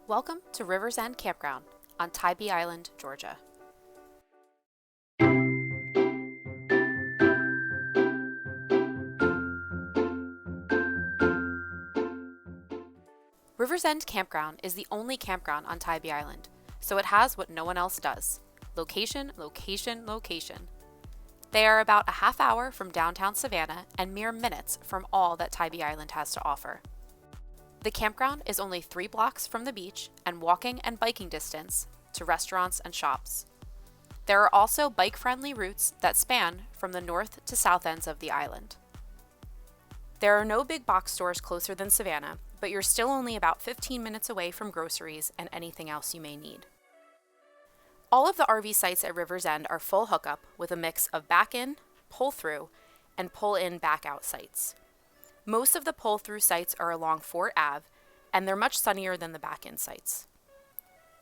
Welcome to River's End Campground on Tybee Island, Georgia. River's End Campground is the only campground on Tybee Island, so it has what no one else does: location, location, location. They are about a half hour from downtown Savannah and mere minutes from all that Tybee Island has to offer. The campground is only 3 blocks from the beach and walking and biking distance to restaurants and shops. There are also bike-friendly routes that span from the north to south ends of the island. There are no big box stores closer than Savannah, but you're still only about 15 minutes away from groceries and anything else you may need. All of the RV sites at River's End are full hookup with a mix of back-in, pull-through, and pull-in back-out sites. Most of the pull-through sites are along Fort Ave, and they're much sunnier than the back-in sites.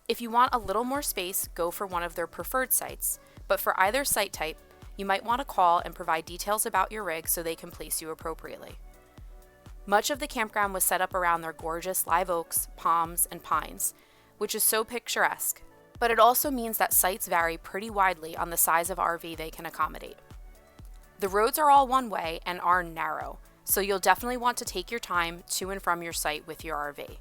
If you want a little more space, go for one of their preferred sites, but for either site type, you might want to call and provide details about your rig so they can place you appropriately. Much of the campground was set up around their gorgeous live oaks, palms, and pines, which is so picturesque, but it also means that sites vary pretty widely on the size of RV they can accommodate. The roads are all one way and are narrow, so you'll definitely want to take your time to and from your site with your RV.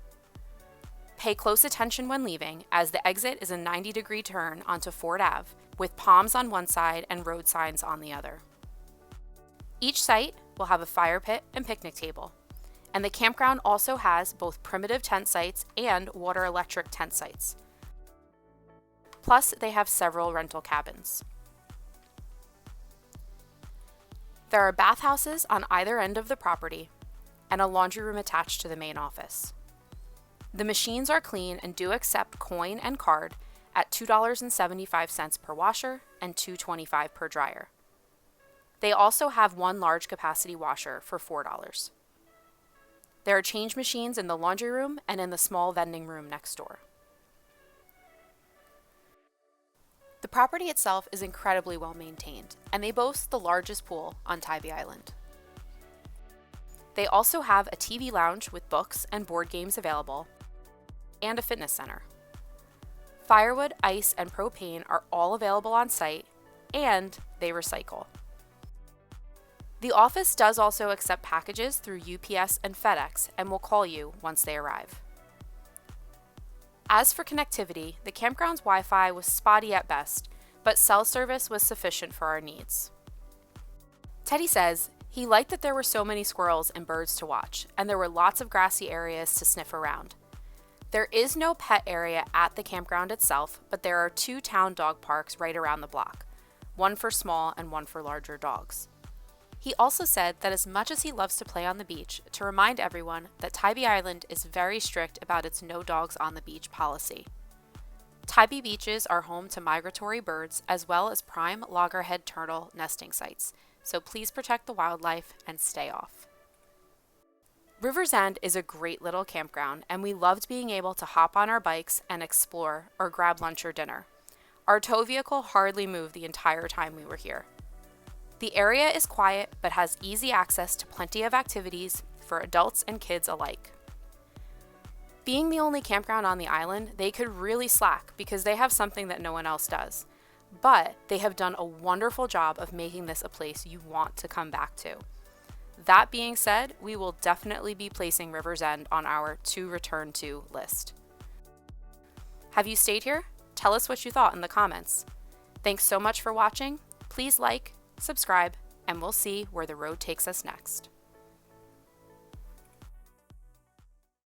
Pay close attention when leaving, as the exit is a 90-degree turn onto Fort Ave, with palms on one side and road signs on the other. Each site will have a fire pit and picnic table, and the campground also has both primitive tent sites and water electric tent sites. Plus, they have several rental cabins. There are bathhouses on either end of the property and a laundry room attached to the main office. The machines are clean and do accept coin and card at $2.75 per washer and $2.25 per dryer. They also have one large capacity washer for $4. There are change machines in the laundry room and in the small vending room next door. The property itself is incredibly well maintained, and they boast the largest pool on Tybee Island. They also have a TV lounge with books and board games available, and a fitness center. Firewood, ice, and propane are all available on site, and they recycle. The office does also accept packages through UPS and FedEx and will call you once they arrive. As for connectivity, the campground's Wi-Fi was spotty at best, but cell service was sufficient for our needs. Teddy says he liked that there were so many squirrels and birds to watch, and there were lots of grassy areas to sniff around. There is no pet area at the campground itself, but there are 2 town dog parks right around the block, one for small and one for larger dogs. He also said that as much as he loves to play on the beach, to remind everyone that Tybee Island is very strict about its no dogs on the beach policy. Tybee beaches are home to migratory birds as well as prime loggerhead turtle nesting sites, so please protect the wildlife and stay off. River's End is a great little campground, and we loved being able to hop on our bikes and explore or grab lunch or dinner. Our tow vehicle hardly moved the entire time we were here. The area is quiet but has easy access to plenty of activities for adults and kids alike. Being the only campground on the island, they could really slack because they have something that no one else does. But they have done a wonderful job of making this a place you want to come back to. That being said, we will definitely be placing River's End on our to return to list. Have you stayed here? Tell us what you thought in the comments. Thanks so much for watching. Please like, subscribe, and we'll see where the road takes us next.